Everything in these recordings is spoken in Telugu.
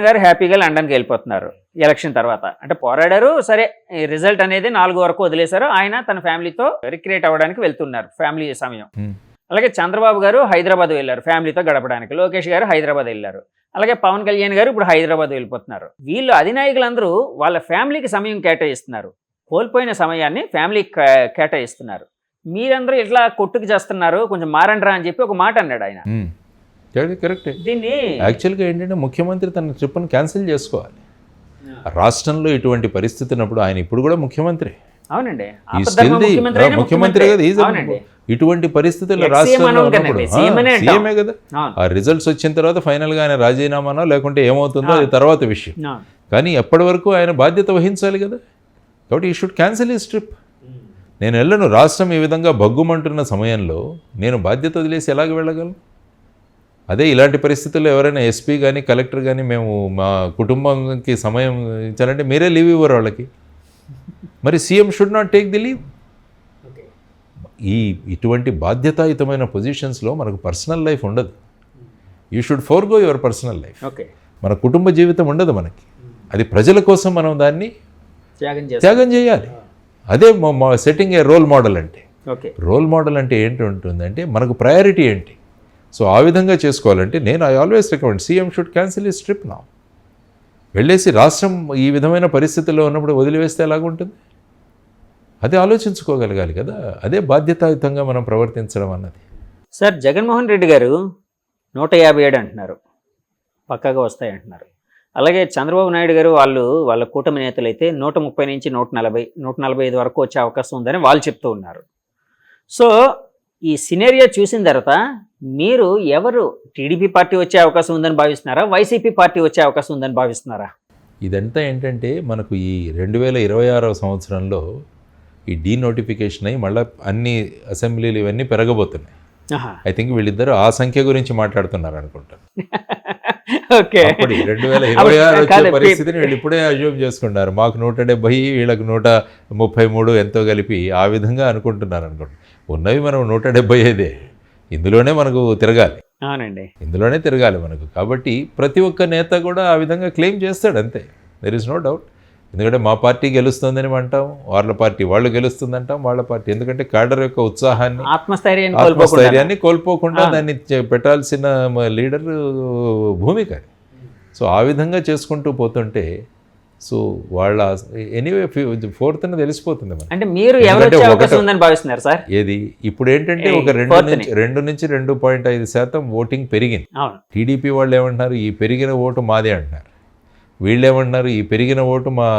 గారు హ్యాపీగా లండన్కి వెళ్ళిపోతున్నారు ఎలక్షన్ తర్వాత. అంటే పోరాడారు సరే, ఈ రిజల్ట్ అనేది 4 వరకు వదిలేశారు. ఆయన తన ఫ్యామిలీతో రిక్రియేట్ అవ్వడానికి వెళ్తున్నారు ఫ్యామిలీ సమయం. అలాగే చంద్రబాబు గారు హైదరాబాద్ వెళ్ళారు ఫ్యామిలీతో గడపడానికి. లోకేష్ గారు హైదరాబాద్ వెళ్ళారు. అలాగే పవన్ కళ్యాణ్ గారు ఇప్పుడు హైదరాబాద్ వెళ్ళిపోతున్నారు. వీళ్ళు అధినాయకులందరూ వాళ్ళ ఫ్యామిలీకి సమయం కేటాయిస్తున్నారు. కోల్పోయిన సమయాన్ని ఫ్యామిలీకి కేటాయిస్తున్నారు. మీరందరూ ఇట్లా కొట్టుకు చేస్తున్నారు, కొంచెం మారండ్రా అని చెప్పి ఒక మాట అన్నాడు ఆయన. కరెక్టే. దీన్ని యాక్చువల్గా ఏంటంటే ముఖ్యమంత్రి తన ట్రిప్ను క్యాన్సిల్ చేసుకోవాలి. రాష్ట్రంలో ఇటువంటి పరిస్థితి ఉన్నప్పుడు ఆయన ఇప్పుడు కూడా ముఖ్యమంత్రి. అవునండి, ముఖ్యమంత్రి కదా. ఇటువంటి పరిస్థితుల్లో రాష్ట్రంలో ఉన్నప్పుడు సీఎమే కదా. ఆ రిజల్ట్స్ వచ్చిన తర్వాత ఫైనల్గా ఆయన రాజీనామానో లేకుంటే ఏమవుతుందో అది తర్వాత విషయం. కానీ ఎప్పటి వరకు ఆయన బాధ్యత వహించాలి కదా. కాబట్టి ఈ షుడ్ క్యాన్సిల్ హిస్ ట్రిప్. నేను వెళ్ళను, రాష్ట్రం ఈ విధంగా బగ్గుమంటున్న సమయంలో నేను బాధ్యత వదిలేసి ఎలాగ వెళ్ళగలను? అదే ఇలాంటి పరిస్థితుల్లో ఎవరైనా ఎస్పీ కానీ కలెక్టర్ కానీ మేము మా కుటుంబంకి సమయం ఇచ్చారంటే మీరే లీవ్ ఇవ్వరు వాళ్ళకి. మరి CM should not take the leave. ఇటువంటి బాధ్యతాయుతమైన పొజిషన్స్లో మనకు పర్సనల్ లైఫ్ ఉండదు. You should forgo your personal life. మన కుటుంబ జీవితం ఉండదు మనకి. అది ప్రజల కోసం మనం దాన్ని త్యాగం చేయాలి. అదే సెట్టింగ్ ఏ రోల్ మోడల్ అంటే. రోల్ మోడల్ అంటే ఏంటి ఉంటుందంటే మనకు ప్రయారిటీ ఏంటి. సో ఆ విధంగా చేసుకోవాలంటే నేను I always recommend CM should cancel his trip now. వెళ్ళేసి రాష్ట్రం ఈ విధమైన పరిస్థితుల్లో ఉన్నప్పుడు వదిలివేస్తే ఎలాగుంటుంది? అదే ఆలోచించుకోగలగాలి కదా. అదే బాధ్యతాయుతంగా మనం ప్రవర్తించడం అన్నది. సార్, జగన్మోహన్ రెడ్డి గారు 157 అంటున్నారు, పక్కాగా వస్తాయి అంటున్నారు. అలాగే చంద్రబాబు నాయుడు గారు వాళ్ళ కూటమి నేతలు అయితే 130 నుంచి 140, 145 వరకు వచ్చే అవకాశం ఉందని వాళ్ళు చెప్తూ ఉన్నారు. సో ఈ సినేరియో చూసిన తర్వాత మీరు ఎవరు టీడీపీ పార్టీ వచ్చే అవకాశం ఉందని భావిస్తున్నారా, వైసీపీ పార్టీ వచ్చే అవకాశం ఉందని భావిస్తున్నారా? ఇదంతా ఏంటంటే మనకు ఈ 2026వ సంవత్సరంలో ఈ డీనోటిఫికేషన్ అయ్యి మళ్ళీ అన్ని అసెంబ్లీలు ఇవన్నీ పెరగబోతున్నాయి. ఐ థింక్ వీళ్ళిద్దరూ ఆ సంఖ్య గురించి మాట్లాడుతున్నారు అనుకుంటాను. అప్పుడు 2026 వచ్చే పరిస్థితిని వీళ్ళు ఇప్పుడే అజ్యూమ్ చేసుకున్నారు. మాకు 170, వీళ్ళకి 133 ఎంతో కలిపి ఆ విధంగా అనుకుంటున్నారు అనుకుంటాను. ఉన్నవి మనం 175. ఇందులోనే మనకు తిరగాలి. అవునండి, ఇందులోనే తిరగాలి మనకు. కాబట్టి ప్రతి ఒక్క నేత కూడా ఆ విధంగా క్లెయిమ్ చేస్తాడు, అంతే. There is no doubt. ఎందుకంటే మా పార్టీ గెలుస్తుందని అంటాం, వాళ్ళ పార్టీ వాళ్ళు గెలుస్తుందంటాం, వాళ్ళ పార్టీ. ఎందుకంటే క్యాడర్ యొక్క ఉత్సాహాన్ని, ఆత్మస్థైర్యాన్ని కోల్పోకుండా దాన్ని పెట్టాల్సిన లీడర్ భూమిక. సో ఆ విధంగా చేసుకుంటూ పోతుంటే సో వాళ్ళ ఎనీవే 4th తెలిసిపోతుంది. అంటే మీరు ఎవరు అవకాశం ఉందని భావిస్తున్నారు సార్? ఏది ఇప్పుడు ఏంటంటే ఒక 2 నుంచి 2.5% ఓటింగ్ పెరిగింది. టీడీపీ వాళ్ళు ఏమంటున్నారు, ఈ పెరిగిన ఓటు మాదే అంటున్నారు. వీళ్ళు ఏమంటున్నారు, ఈ పెరిగిన ఓటు మా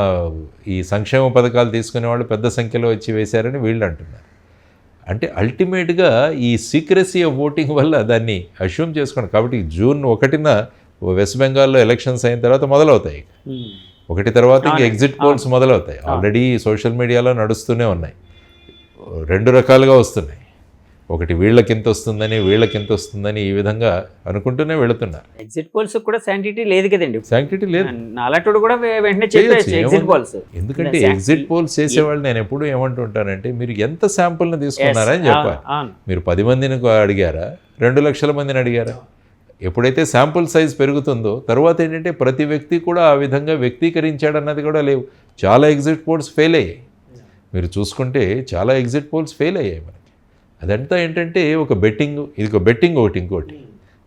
ఈ సంక్షేమ పథకాలు తీసుకునే వాళ్ళు పెద్ద సంఖ్యలో వచ్చి వేశారని వీళ్ళు అంటున్నారు. అంటే అల్టిమేట్గా ఈ సీక్రెసీ ఆఫ్ ఓటింగ్ వల్ల దాన్ని అష్యూమ్ చేసుకోండి. కాబట్టి June 1న వెస్ట్ బెంగాల్లో ఎలక్షన్స్ అయిన తర్వాత మొదలవుతాయి. 1 తర్వాత ఇంక ఎగ్జిట్ పోల్స్ మొదలవుతాయి. ఆల్రెడీ సోషల్ మీడియాలో నడుస్తూనే ఉన్నాయి. 2 రకాలుగా వస్తున్నాయి. ఒకటి వీళ్ళకి ఎంత వస్తుందని, వీళ్ళకి ఎంత వస్తుందని ఈ విధంగా అనుకుంటూనే వెళుతున్నారు. ఎగ్జిట్ పోల్స్ కూడా శాంటిటీ లేదు కదండి. శాంటిటీ లేదు. అలాంటి కూడా వెంటనే చేయొచ్చు ఎగ్జిట్ పోల్స్. ఎందుకంటే ఎగ్జిట్ పోల్స్ చేసేవాళ్ళు నేను ఎప్పుడు ఏమంటుంటానంటే మీరు ఎంత శాంపుల్ని తీసుకున్నారని చెప్పాలి. మీరు 10 మందిని అడిగారా, 2 లక్షల మందిని అడిగారా? ఎప్పుడైతే శాంపుల్ సైజ్ పెరుగుతుందో తర్వాత ఏంటంటే ప్రతి వ్యక్తి కూడా ఆ విధంగా వ్యక్తీకరించాడన్నది కూడా లేవు. చాలా ఎగ్జిట్ పోల్స్ ఫెయిల్ అయ్యాయి. మీరు చూసుకుంటే చాలా ఎగ్జిట్ పోల్స్ ఫెయిల్ అయ్యాయి మనకి. అదంతా ఏంటంటే ఒక బెట్టింగ్. ఇది ఒక బెట్టింగ్ ఒకటి. ఇంకోటి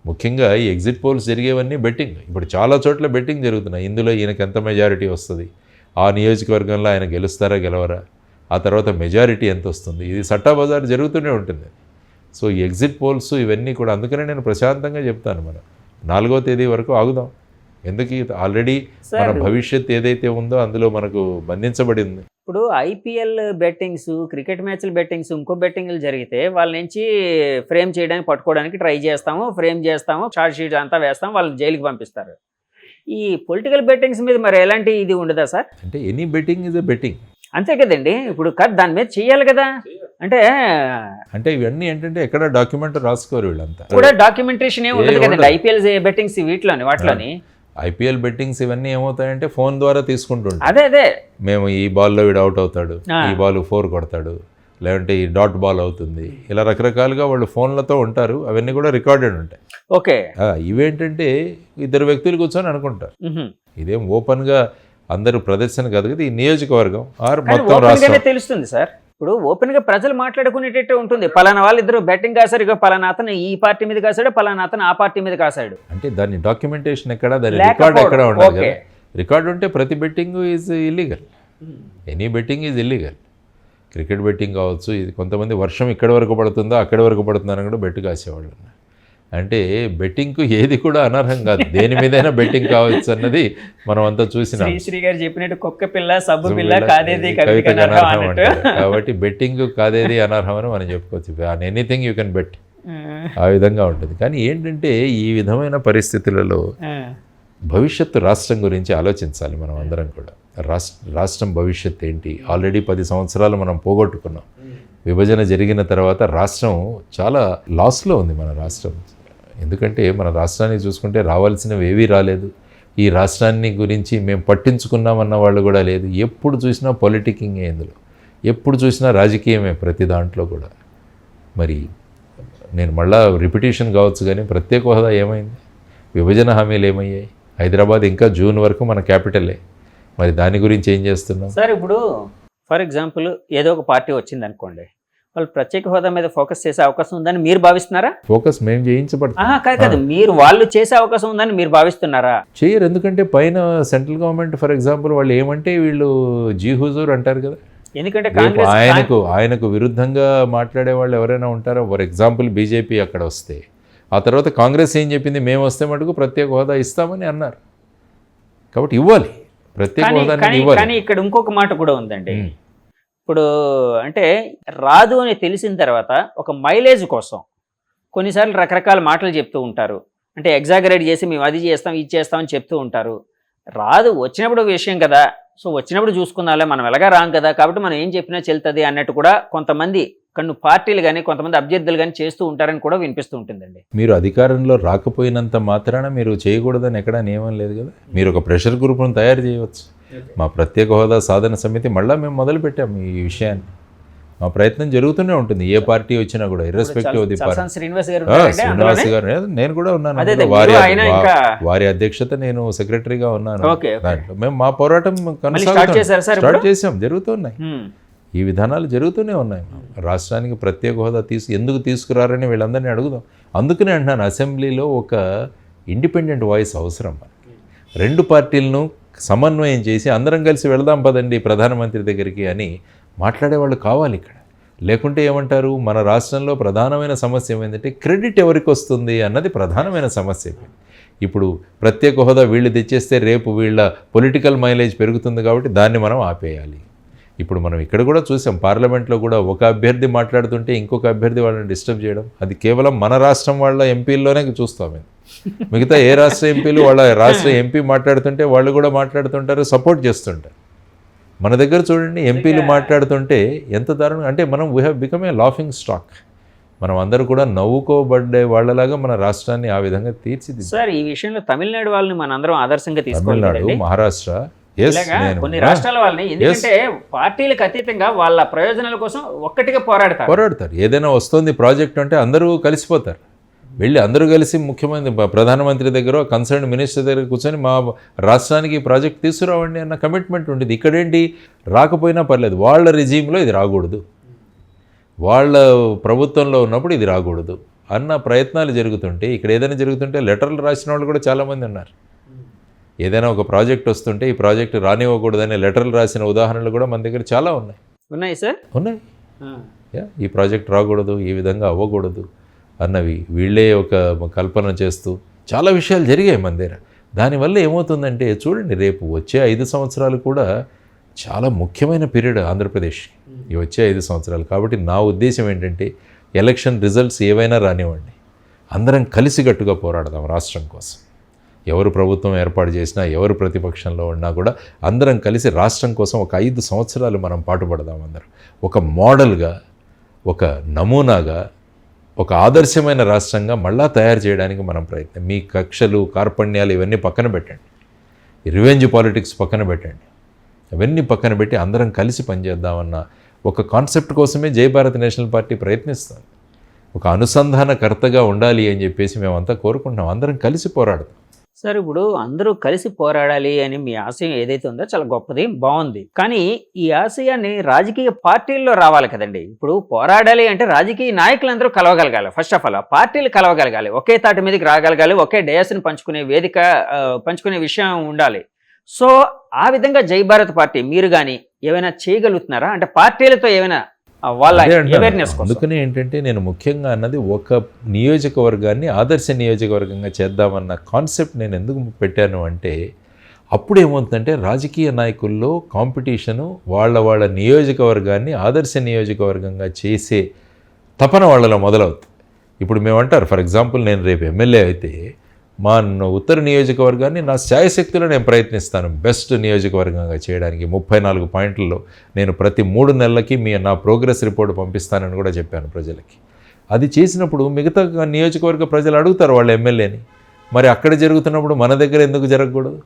ముఖ్యంగా ఈ ఎగ్జిట్ పోల్స్ జరిగేవన్నీ బెట్టింగ్. ఇప్పుడు చాలా చోట్ల బెట్టింగ్ జరుగుతున్నాయి. ఇందులో ఈయనకి ఎంత మెజారిటీ వస్తుంది, ఆ నియోజకవర్గంలో ఆయన గెలుస్తారా గెలవరా, ఆ తర్వాత మెజారిటీ ఎంత వస్తుంది, ఇది సట్టా బజార్ జరుగుతూనే ఉంటుంది. సో ఈ ఎగ్జిట్ పోల్స్ ఇవన్నీ కూడా అందుకనే నేను ప్రశాంతంగా చెప్తాను, మనం 4వ తేదీ వరకు ఆగుదాం. ఎందుకు ఆల్రెడీ మన భవిష్యత్ ఏదైతే ఉందో అందులో మనకు బంధించబడింది. ఇప్పుడు ఐపీఎల్ బెట్టింగ్స్, క్రికెట్ మ్యాచ్లు బెట్టింగ్స్, ఇంకో బెట్టింగ్లు జరిగితే వాళ్ళ నుంచి ఫ్రేమ్ చేయడానికి పట్టుకోవడానికి ట్రై చేస్తాము, ఫ్రేమ్ చేస్తాము, చార్జ్ షీట్ అంతా వేస్తాము, వాళ్ళని జైలుకి పంపిస్తారు. ఈ పొలిటికల్ బెట్టింగ్స్ మీద మరి ఎలాంటి ఇది ఉండదా సార్? అంటే any betting is a betting, అంతే కదండి. ఇప్పుడు దాని మీద చెయ్యాలి కదా. అంటే ఇవన్నీ ఏంటంటే ఎక్కడ డాక్యుమెంట్ రాసుకోరు వీళ్ళంతా కూడా. డాక్యుమెంటేషన్ ఏమి ఉండదు కదండి ఐపీఎల్ బెట్టింగ్స్ వాటిలోని. ఐపీఎల్ బెట్టింగ్స్ ఇవన్నీ ఏమవుతాయంటే ఫోన్ ద్వారా తీసుకుంటుంటాం. అదే మేము ఈ బాల్లో వీడు అవుట్ అవుతాడు, ఈ బాల్ 4 కొడతాడు, లేదంటే ఈ డాట్ బాల్ అవుతుంది, ఇలా రకరకాలుగా వాళ్ళు ఫోన్లతో ఉంటారు, అవన్నీ కూడా రికార్డెడ్ ఉంటాయి. ఓకే, ఇవేంటంటే ఇద్దరు వ్యక్తులు కూర్చొని అనుకుంటారు. ఇదేం ఓపెన్గా అందరూ ప్రదర్శన కాదు కదా, ఈ నియోజకవర్గం మొత్తం రాష్ట్రం తెలుస్తుంది సార్. ఇప్పుడు ఓపెన్ గా ప్రజలు మాట్లాడుకునేటట్టు ఉంటుంది. పలానా వాళ్ళు ఇద్దరు బెట్టింగ్ కాసారు, ఇక పలానా అతను ఈ పార్టీ మీద కాసాడు, పలానా అతను ఆ పార్టీ మీద కాసాడు. అంటే దాని డాక్యుమెంటేషన్ ఎక్కడ, దాని రికార్డ్ ఎక్కడ ఉండదు కదా. రికార్డ్ ఉంటే ప్రతి betting is illegal, any betting is illegal. Cricket betting కావచ్చు, ఇది కొంతమంది వర్షం ఇక్కడి వరకు పడుతుందో అక్కడి వరకు పడుతుందని కూడా బెట్టు కాసేవాళ్ళు. అంటే బెట్టింగ్కు ఏది కూడా అనర్హం కాదు, దేని మీదైనా బెట్టింగ్ కావచ్చు అన్నది మనం అంతా చూసినాం. శ్రీ గారు చెప్పినట్టు కుక్క పిల్ల సబ్బు పిల్ల కాదేది కవితకు అనర్హం అంటారు. కాబట్టి బెట్టింగ్ కాదేది అనర్హం అని మనం చెప్పుకోవచ్చు. ఎనీథింగ్ యూ కెన్ బెట్, ఆ విధంగా ఉంటుంది. కానీ ఏంటంటే ఈ విధమైన పరిస్థితులలో భవిష్యత్తు రాష్ట్రం గురించి ఆలోచించాలి మనం అందరం కూడా. రాష్ట్రం భవిష్యత్తు ఏంటి? ఆల్రెడీ 10 సంవత్సరాలు మనం పోగొట్టుకున్నాం. విభజన జరిగిన తర్వాత రాష్ట్రం చాలా లాస్లో ఉంది మన రాష్ట్రం. ఎందుకంటే మన రాష్ట్రానికి చూసుకుంటే రావాల్సినవి ఏవీ రాలేదు. ఈ రాష్ట్రాన్ని గురించి మేము పట్టించుకున్నామన్న వాళ్ళు కూడా లేదు. ఎప్పుడు చూసినా పొలిటికింగే, ఇందులో ఎప్పుడు చూసినా రాజకీయమే ప్రతి దాంట్లో కూడా. మరి నేను మళ్ళా రిపిటేషన్ కావచ్చు కానీ ప్రత్యేక హోదా ఏమైంది? విభజన హామీలు ఏమయ్యాయి? హైదరాబాద్ ఇంకా జూన్ వరకు మన క్యాపిటలే. మరి దాని గురించి ఏం చేస్తున్నాం సార్? ఇప్పుడు ఫర్ ఎగ్జాంపుల్ ఏదో ఒక పార్టీ వచ్చింది అనుకోండి, వాళ్ళు ప్రత్యేక హోదా మీద ఫోకస్ చేసే అవకాశం ఉందని మీరు భావిస్తున్నారా? ఫోకస్ మేము చేయించబడుతుంది కాదు, మీరు వాళ్ళు చేసే అవకాశం ఉందని మీరు భావిస్తున్నారా? చేయరు. ఎందుకంటే పైన సెంట్రల్ గవర్నమెంట్ ఫర్ ఎగ్జాంపుల్ వాళ్ళు ఏమంటే వీళ్ళు జీ హుజూర్ అంటారు కదా. ఎందుకంటే ఆయనకు విరుద్ధంగా మాట్లాడే వాళ్ళు ఎవరైనా ఉంటారో, ఫర్ ఎగ్జాంపుల్ బీజేపీ అక్కడ వస్తే, ఆ తర్వాత కాంగ్రెస్ ఏం చెప్పింది, మేము వస్తే మటుకు ప్రత్యేక హోదా ఇస్తామని అన్నారు. కాబట్టి ఇవ్వాలి, ప్రత్యేక హోదా ఇవ్వాలి. కానీ ఇక్కడ ఇంకొక మాట కూడా ఉందండి. ఇప్పుడు అంటే రాదు అని తెలిసిన తర్వాత ఒక మైలేజ్ కోసం కొన్నిసార్లు రకరకాల మాటలు చెప్తూ ఉంటారు. అంటే ఎగ్జాగరేట్ చేసి మేము అది చేస్తాం ఇది చేస్తామని చెప్తూ ఉంటారు. రాదు వచ్చినప్పుడు విషయం కదా, సో వచ్చినప్పుడు చూసుకుందాంలే, మనం ఎలాగా రాం కదా, కాబట్టి మనం ఏం చెప్పినా చెల్తుంది అన్నట్టు కూడా కొంతమంది కొన్ని పార్టీలు కానీ కొంతమంది అభ్యర్థులు కానీ చేస్తూ ఉంటారని కూడా వినిపిస్తూ ఉంటుందండి. మీరు అధికారంలో రాకపోయినంత మాత్రాన మీరు చేయకూడదని ఎక్కడా నియమం లేదు కదా. మీరు ఒక ప్రెషర్ గ్రూప్ను తయారు చేయవచ్చు. మా ప్రత్యేక హోదా సాధన సమితి మళ్ళీ మేము మొదలుపెట్టాము ఈ విషయాన్ని. మా ప్రయత్నం జరుగుతూనే ఉంటుంది, ఏ పార్టీ వచ్చినా కూడా, irrespective of the party. Srinivas గారు, నేను కూడా ఉన్నాను, వారి అధ్యక్షత నేను సెక్రటరీగా ఉన్నాను. దాంట్లో మేము మా పోరాటం స్టార్ట్ చేసాం, జరుగుతున్నాయి ఈ విధానాలు జరుగుతూనే ఉన్నాయి. రాష్ట్రానికి ప్రత్యేక హోదా ఎందుకు తీసుకురారని వీళ్ళందరినీ అడుగుదాం. అందుకనే అంటున్నాను, అసెంబ్లీలో ఒక ఇండిపెండెంట్ వాయిస్ అవసరం. రెండు పార్టీలను సమన్వయం చేసి అందరం కలిసి వెళదాం పదండి ప్రధానమంత్రి దగ్గరికి అని మాట్లాడేవాళ్ళు కావాలి ఇక్కడ. లేకుంటే ఏమంటారు, మన రాష్ట్రంలో ప్రధానమైన సమస్య ఏమైందంటే క్రెడిట్ ఎవరికి వస్తుంది అన్నది ప్రధానమైన సమస్య. ఇప్పుడు ప్రత్యేక హోదా వీళ్ళు తెచ్చేస్తే రేపు వీళ్ళ పొలిటికల్ మైలేజ్ పెరుగుతుంది కాబట్టి దాన్ని మనం ఆపేయాలి. ఇప్పుడు మనం ఇక్కడ కూడా చూసాం, పార్లమెంట్లో కూడా ఒక అభ్యర్థి మాట్లాడుతుంటే ఇంకొక అభ్యర్థి వాళ్ళని డిస్టర్బ్ చేయడం, అది కేవలం మన రాష్ట్రం వాళ్ళ ఎంపీల్లోనే చూస్తాం. మిగతా ఏ రాష్ట్ర ఎంపీలు వాళ్ళ రాష్ట్ర ఎంపీ మాట్లాడుతుంటే వాళ్ళు కూడా మాట్లాడుతుంటారు, సపోర్ట్ చేస్తుంటారు. మన దగ్గర చూడండి, ఎంపీలు మాట్లాడుతుంటే ఎంత దారుణం అంటే మనం we have become a laughing stock. మనం అందరూ కూడా నవ్వుకోబడ్డే వాళ్ళలాగా మన రాష్ట్రాన్ని ఆ విధంగా తీర్చిది. సార్, ఈ విషయంలో తమిళనాడు వాళ్ళని మనందరం ఆదర్శంగా తీసుకోవాలి. తమిళనాడు, మహారాష్ట్ర, కొన్ని రాష్ట్రాల వాళ్ళని, ఎందుకంటే పార్టీలకు అతీతంగా వాళ్ళ ప్రయోజనాల కోసం ఒక్కటిగా పోరాడతారు. ఏదైనా వస్తుంది ప్రాజెక్ట్ అంటే అందరూ కలిసిపోతారు, వెళ్ళి అందరూ కలిసి ముఖ్యమంత్రి ప్రధానమంత్రి దగ్గర కన్సర్న్ మినిస్టర్ దగ్గర కూర్చొని మా రాష్ట్రానికి ఈ ప్రాజెక్ట్ తీసుకురావండి అన్న కమిట్మెంట్ ఉండేది. ఇక్కడేంటి, రాకపోయినా పర్లేదు, వాళ్ళ రిజీమ్లో ఇది రాకూడదు, వాళ్ళ ప్రభుత్వంలో ఉన్నప్పుడు ఇది రాకూడదు అన్న ప్రయత్నాలు జరుగుతుంటే, ఇక్కడ ఏదైనా జరుగుతుంటే లెటర్లు రాసిన వాళ్ళు కూడా చాలామంది ఉన్నారు. ఏదైనా ఒక ప్రాజెక్ట్ వస్తుంటే ఈ ప్రాజెక్ట్ రానివ్వకూడదనే లెటర్లు రాసిన ఉదాహరణలు కూడా మన దగ్గర చాలా ఉన్నాయి సార్. ఉన్నాయి. ఈ ప్రాజెక్ట్ రాకూడదు, ఈ విధంగా అవ్వకూడదు అన్నవి వీళ్ళే ఒక కల్పన చేస్తూ చాలా విషయాలు జరిగాయి మన దగ్గర. దానివల్ల ఏమవుతుందంటే చూడండి, రేపు వచ్చే 5 సంవత్సరాలు కూడా చాలా ముఖ్యమైన పీరియడ్ ఆంధ్రప్రదేశ్ ఈ వచ్చే 5 సంవత్సరాలు. కాబట్టి నా ఉద్దేశం ఏంటంటే ఎలక్షన్ రిజల్ట్స్ ఏవైనా రానివ్వండి, అందరం కలిసికట్టుగా పోరాడదాం రాష్ట్రం కోసం. ఎవరు ప్రభుత్వం ఏర్పాటు చేసినా, ఎవరు ప్రతిపక్షంలో ఉన్నా కూడా అందరం కలిసి రాష్ట్రం కోసం ఒక 5 సంవత్సరాలు మనం పాటుపడదాం. అందరం ఒక మోడల్గా, ఒక నమూనాగా, ఒక ఆదర్శమైన రాష్ట్రంగా మళ్ళా తయారు చేయడానికి మనం ప్రయత్నం. మీ కక్షలు, కార్పణ్యాలు ఇవన్నీ పక్కన పెట్టండి, రివెంజ్ పాలిటిక్స్ పక్కన పెట్టండి. అవన్నీ పక్కన పెట్టి అందరం కలిసి పనిచేద్దామన్న ఒక కాన్సెప్ట్ కోసమే జై భారత్ నేషనల్ పార్టీ ప్రయత్నిస్తాం. ఒక అనుసంధానకర్తగా ఉండాలి అని చెప్పేసి మేమంతా కోరుకుంటున్నాం. అందరం కలిసి పోరాడతాం. సార్, ఇప్పుడు అందరూ కలిసి పోరాడాలి అని మీ ఆశయం ఏదైతే ఉందో చాలా గొప్పది, బాగుంది. కానీ ఈ ఆశయాన్ని రాజకీయ పార్టీల్లో రావాలి కదండి. ఇప్పుడు పోరాడాలి అంటే రాజకీయ నాయకులందరూ కలవగలగాలి. ఫస్ట్ ఆఫ్ ఆల్ పార్టీలు కలవగలగాలి, ఒకే తాటి మీదకి రాగలగాలి, ఒకే డయాస్ని పంచుకునే వేదిక, పంచుకునే విషయం ఉండాలి. సో ఆ విధంగా జై భారత్ పార్టీ మీరు కానీ ఏమైనా చేయగలుగుతున్నారా? అంటే పార్టీలతో ఏమైనా వాళ్ళ అవేర్నెస్ కోసం. అందుకనే ఏంటంటే నేను ముఖ్యంగా అన్నది ఒక నియోజకవర్గాన్ని ఆదర్శ నియోజకవర్గంగా చేద్దామన్న కాన్సెప్ట్ నేను ఎందుకు పెట్టాను అంటే, అప్పుడు ఏమవుతుందంటే రాజకీయ నాయకుల్లో కాంపిటీషను వాళ్ళ నియోజకవర్గాన్ని ఆదర్శ నియోజకవర్గంగా చేసే తపన వాళ్ళలో మొదలవుతుంది. ఇప్పుడు మేమంటారు, ఫర్ ఎగ్జాంపుల్ నేను రేపు ఎమ్మెల్యే అయితే మా ఉత్తర నియోజకవర్గాన్ని నా శాయశక్తిలో నేను ప్రయత్నిస్తాను బెస్ట్ నియోజకవర్గంగా చేయడానికి. 34 పాయింట్లలో నేను ప్రతి 3 నెలలకి నా ప్రోగ్రెస్ రిపోర్ట్ పంపిస్తానని కూడా చెప్పాను ప్రజలకి. అది చేసినప్పుడు మిగతా నియోజకవర్గ ప్రజలు అడుగుతారు వాళ్ళ ఎమ్మెల్యేని, మరి అక్కడ జరుగుతున్నప్పుడు మన దగ్గర ఎందుకు జరగకూడదు?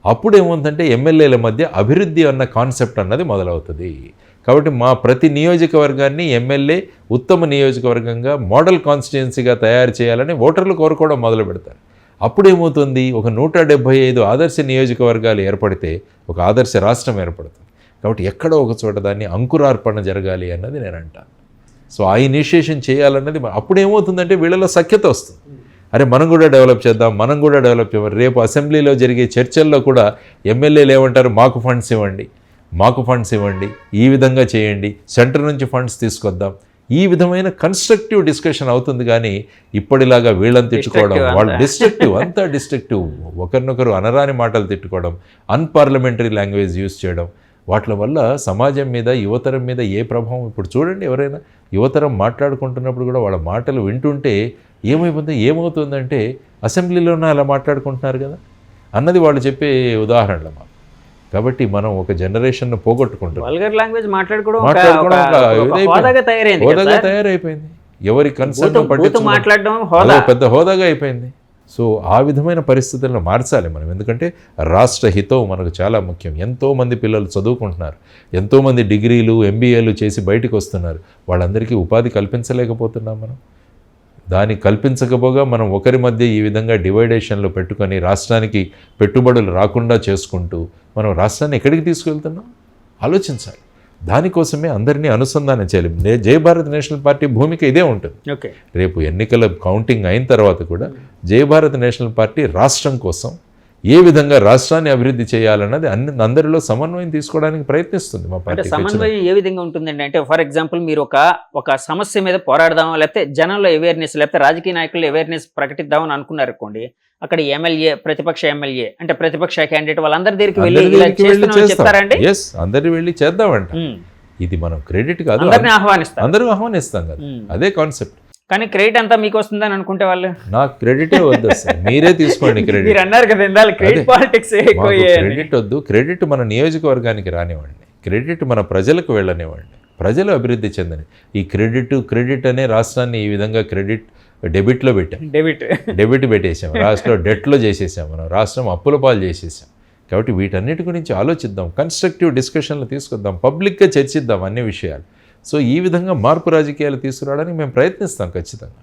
అప్పుడు ఏమవుతుందంటే ఎమ్మెల్యేల మధ్య అభివృద్ధి అన్న కాన్సెప్ట్ అన్నది మొదలవుతుంది. కాబట్టి మా ప్రతి నియోజకవర్గాన్ని ఎమ్మెల్యే ఉత్తమ నియోజకవర్గంగా మోడల్ కాన్స్టిట్యుయెన్సీగా తయారు చేయాలని ఓటర్లు కోరుకోవడం మొదలు పెడతారు. అప్పుడు ఏమవుతుంది, ఒక 175 ఆదర్శ నియోజకవర్గాలు ఏర్పడితే ఒక ఆదర్శ రాష్ట్రం ఏర్పడుతుంది. కాబట్టి ఎక్కడో ఒక చోట దాన్ని అంకురార్పణ జరగాలి అన్నది నేను అంటాను. సో ఆ ఇనిషియేషన్ చేయాలన్నది అప్పుడు ఏమవుతుందంటే వీళ్ళలో సఖ్యత వస్తుంది. అరే మనం కూడా డెవలప్ చేద్దాం, మనం కూడా డెవలప్ చేయాలి. రేపు అసెంబ్లీలో జరిగే చర్చల్లో కూడా ఎమ్మెల్యేలు ఏమంటారు, మాకు ఫండ్స్ ఇవ్వండి, మాకు ఫండ్స్ ఇవ్వండి, ఈ విధంగా చేయండి, సెంటర్ నుంచి ఫండ్స్ తీసుకొద్దాం. ఈ విధమైన కన్స్ట్రక్టివ్ డిస్కషన్ అవుతుంది. కానీ ఇప్పటిలాగా వీళ్ళని తిట్టుకోవడం, వాళ్ళు డిస్ట్రక్టివ్, అంతా డిస్ట్రక్టివ్, ఒకరినొకరు అనరాని మాటలు తిట్టుకోవడం, అన్పార్లమెంటరీ లాంగ్వేజ్ యూజ్ చేయడం, వాటి వల్ల సమాజం మీద, యువతరం మీద ఏ ప్రభావం. ఇప్పుడు చూడండి, ఎవరైనా యువతరం మాట్లాడుకుంటున్నప్పుడు కూడా వాళ్ళ మాటలు వింటుంటే ఏమవుతుందంటే అసెంబ్లీలోనే అలా మాట్లాడుకుంటున్నారు కదా అన్నది వాళ్ళు చెప్పే ఉదాహరణలు మాకు. కాబట్టి మనం ఒక జనరేషన్ను పోగొట్టుకుంటాం. హోదాగా తయారైపోయింది, ఎవరి కన్సర్న్ పట్టించుకోవడం పెద్ద హోదాగా అయిపోయింది. సో ఆ విధమైన పరిస్థితులను మార్చాలి మనం. ఎందుకంటే రాష్ట్ర హితం మనకు చాలా ముఖ్యం. ఎంతోమంది పిల్లలు చదువుకుంటున్నారు, ఎంతోమంది డిగ్రీలు ఎంబీఏలు చేసి బయటకు వస్తున్నారు. వాళ్ళందరికీ ఉపాధి కల్పించలేకపోతున్నాం మనం. దాన్ని కల్పించకపోగా మనం ఒకరి మధ్య ఈ విధంగా డివైడేషన్లు పెట్టుకొని రాష్ట్రానికి పెట్టుబడులు రాకుండా చేసుకుంటూ మనం రాష్ట్రాన్ని ఎక్కడికి తీసుకెళ్తున్నాం ఆలోచించాలి. దానికోసమే అందరినీ అనుసంధానం చేయాలి. జై భారత్ నేషనల్ పార్టీ భూమిక ఇదే ఉంటుంది. రేపు ఎన్నికల కౌంటింగ్ అయిన తర్వాత కూడా జై భారత్ నేషనల్ పార్టీ రాష్ట్రం కోసం ఏ విధంగా రాష్ట్రాన్ని అభివృద్ధి చేయాలన్నది అందరిలో సమన్వయం తీసుకోవడానికి ప్రయత్నిస్తుంది మా పార్టీ. సమన్వయం ఏ విధంగా ఉంటుందండి? అంటే ఫర్ ఎగ్జాంపుల్ మీరు ఒక సమస్య మీద పోరాడదాం, లేకపోతే జనంలో అవేర్నెస్, లేకపోతే రాజకీయ నాయకులు అవేర్నెస్ ప్రకటిద్దామని అనుకున్నారు అనుకోండి. అక్కడ ఎమ్మెల్యే, ప్రతిపక్ష ఎమ్మెల్యే అంటే ప్రతిపక్ష క్యాండిడేట్ వాళ్ళందరి దగ్గరికి వెళ్ళి చెప్తారండి. అందరు వెళ్ళి చేద్దామంట. ఇది మనం క్రెడిట్ కాదు, అందరూ ఆహ్వానిస్తాం కదా, అదే కాన్సెప్ట్. కానీ క్రెడిట్ అంతా మీకు వస్తుందని అనుకుంటే వాళ్ళు, నాకు క్రెడిటే వద్దు, మీరే తీసుకోండి క్రెడిట్. మీరు అన్నారు కదా క్రెడిట్ పాలిటిక్స్, క్రెడిట్ వద్దు. క్రెడిట్ మన నియోజకవర్గానికి రానివ్వండి, క్రెడిట్ మన ప్రజలకు వెళ్ళనివ్వండి, ప్రజలు అభివృద్ధి చెందని. ఈ క్రెడిట్ అనే రాష్ట్రాన్ని ఈ విధంగా డెబిట్లో పెట్టాం, డెబిట్ పెట్టేసాం, రాష్ట్రంలో డెట్లో చేసేసాం, మనం రాష్ట్రం అప్పుల పాలు చేసేసాం. కాబట్టి వీటన్నిటి గురించి ఆలోచిద్దాం, కన్స్ట్రక్టివ్ డిస్కషన్లు తీసుకొద్దాం, పబ్లిక్గా చర్చిద్దాం అన్ని విషయాలు. సో ఈ విధంగా మార్పు రాజకీయాలు తీసుకురావడానికి మేము ప్రయత్నిస్తాం ఖచ్చితంగా.